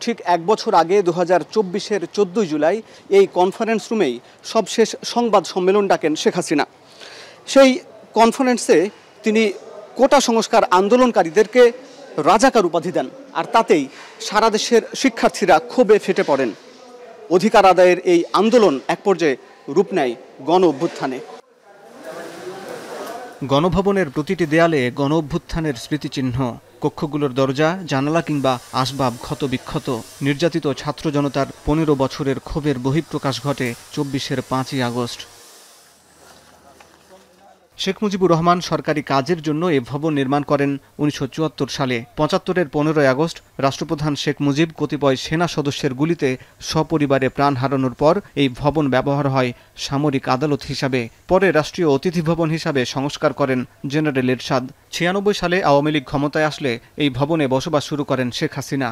ঠিক এক বছর আগে 2024-এর 14 জুলাই এই কনফারেন্স রুমেই সবশেষ সংবাদ সম্মেলন ডাকেন শেখ হাসিনা। সেই কনফারেন্সে তিনি কোটা সংস্কার আন্দোলনকারীদেরকে রাজাকার উপাধি দেন, আর তাতেই সারা দেশের শিক্ষার্থীরা ক্ষোভে ফেটে পড়েন। অধিকার আদায়ের এই আন্দোলন এক পর্যায়ে রূপ নেয় গণ অভ্যুত্থানে। গণভবনের প্রতিটি দেয়ালে গণ অভ্যুত্থানের স্মৃতিচিহ্ন, কক্ষগুলোর দরজা, জানালা কিংবা আসবাব ক্ষত বিক্ষত। নির্যাতিত ছাত্র জনতার 15 বছরের ক্ষোভের বহিঃপ্রকাশ ঘটে 24-এর 5ই আগস্ট। শেখ মুজিবুর রহমান সরকারি কাজের জন্য এ ভবন নির্মাণ করেন 1974 সালে। 75-এর 15ই আগস্ট রাষ্ট্রপ্রধান শেখ মুজিব কতিপয় সেনা সদস্যের গুলিতে সপরিবারে প্রাণ হারানোর পর এই ভবন ব্যবহার হয় সামরিক আদালত হিসাবে। পরে রাষ্ট্রীয় অতিথি ভবন হিসাবে সংস্কার করেন জেনারেল এরশাদ। 96 সালে আওয়ামী লীগ ক্ষমতায় আসলে এই ভবনে বসবাস শুরু করেন শেখ হাসিনা।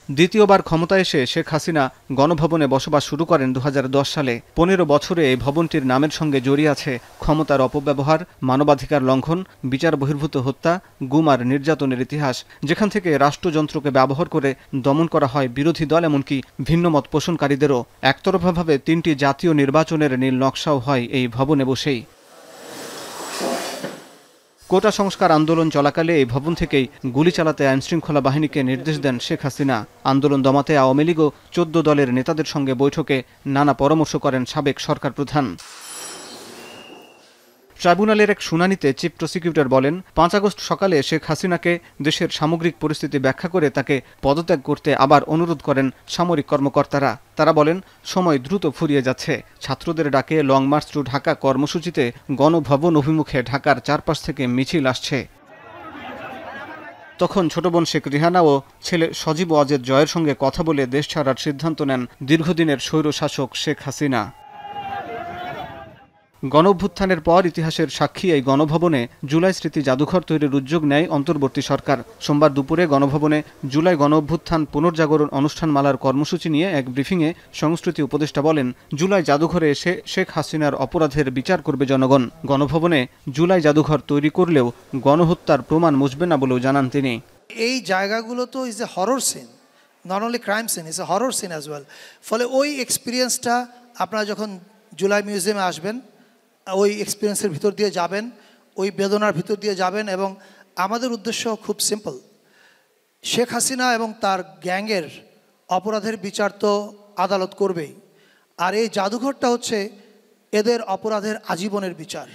দ্বিতীয়বার ক্ষমতায় এসে শেখ হাসিনা গণভবনে বসবাস শুরু করেন 2010 সালে। 15 বছরে এই ভবনটির নামের সঙ্গে জড়িয়ে আছে ক্ষমতার অপব্যবহার, মানবাধিকার লঙ্ঘন, বিচার বহির্ভূত হত্যা, গুম আর নির্যাতনের ইতিহাস, যেখান থেকে রাষ্ট্রযন্ত্রকে ব্যবহার করে দমন করা হয় বিরোধী দল এমনকি ভিন্নমত পোষণকারীদেরও। একতরফাভাবে 3টি জাতীয় নির্বাচনের নীল নকশাও হয় এই ভবনে বসেই। কোটা সংস্কার আন্দোলন চলাকালে এই ভবন থেকেই গুলি চালাতে আইনশৃঙ্খলা বাহিনীকে নির্দেশ দেন শেখ হাসিনা। আন্দোলন দমাতে আওয়ামী লীগ ও 14 দলের নেতাদের সঙ্গে বৈঠকে নানা পরামর্শ করেন সাবেক সরকার প্রধান। ট্রাইব্যুনালের এক শুনানিতে চিফ প্রসিকিউটর বলেন, 5 আগস্ট সকালে শেখ হাসিনাকে দেশের সামগ্রিক পরিস্থিতি ব্যাখ্যা করে তাকে পদত্যাগ করতে আবার অনুরোধ করেন সামরিক কর্মকর্তারা। তারা বলেন, সময় দ্রুত ফুরিয়ে যাচ্ছে। ছাত্রদের ডাকে লং মার্চ টু ঢাকা কর্মসূচিতে গণভবন অভিমুখে ঢাকার চারপাশ থেকে মিছিল আসছে। তখন ছোট বোন শেখ রিহানা ও ছেলে সজীব ওয়াজেদ জয়ের সঙ্গে কথা বলে দেশ ছাড়ার সিদ্ধান্ত নেন দীর্ঘদিনের স্বৈরশাসক শেখ হাসিনা। গণঅভ্যুত্থানের পর ইতিহাসের সাক্ষী এই গণভবনে জুলাই স্মৃতি জাদুঘর তৈরির উদ্যোগ নেয় অন্তর্বর্তী সরকার। সোমবার দুপুরে গণভবনে জুলাই গণঅভ্যুত্থান পুনর্জাগরণ অনুষ্ঠানমালার কর্মসূচি নিয়ে এক ব্রিফিংয়ে সংস্কৃতি উপদেষ্টা বলেন, জুলাই জাদুঘরে এসে শেখ হাসিনার অপরাধের বিচার করবে জনগণ। গণভবনে জুলাই জাদুঘর তৈরি করলেও গণহত্যার প্রমাণ মুছবে না বলেও জানান তিনি। এই জায়গাগুলো তো is a horror scene, not only crime scene, is a horror scene as well. ফলে ওই এক্সপিরিয়েন্সটা আপনারা যখন জুলাই মিউজিয়ামে আসবেন, ওই এক্সপিরিয়েন্সের ভিতর দিয়ে যাবেন, ওই বেদনার ভিতর দিয়ে যাবেন। এবং আমাদের উদ্দেশ্য খুব সিম্পল, শেখ হাসিনা এবং তার গ্যাংয়ের অপরাধের বিচার তো আদালত করবেই, আর এই জাদুঘরটা হচ্ছে এদের অপরাধের আজীবনের বিচার।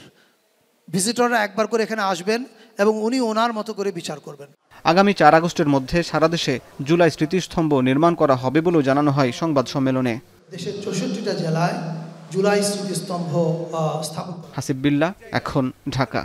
ভিজিটররা একবার করে এখানে আসবেন এবং উনি ওনার মতো করে বিচার করবেন। আগামী 4 আগস্টের মধ্যে সারা দেশে জুলাই স্মৃতিস্তম্ভ নির্মাণ করা হবে বলেও জানানো হয় সংবাদ সম্মেলনে। দেশের 64টা জেলায় জুলাই স্মৃতিস্তম্ভ স্থাপন। হাসিব বিল্লাহ, এখন, ঢাকা।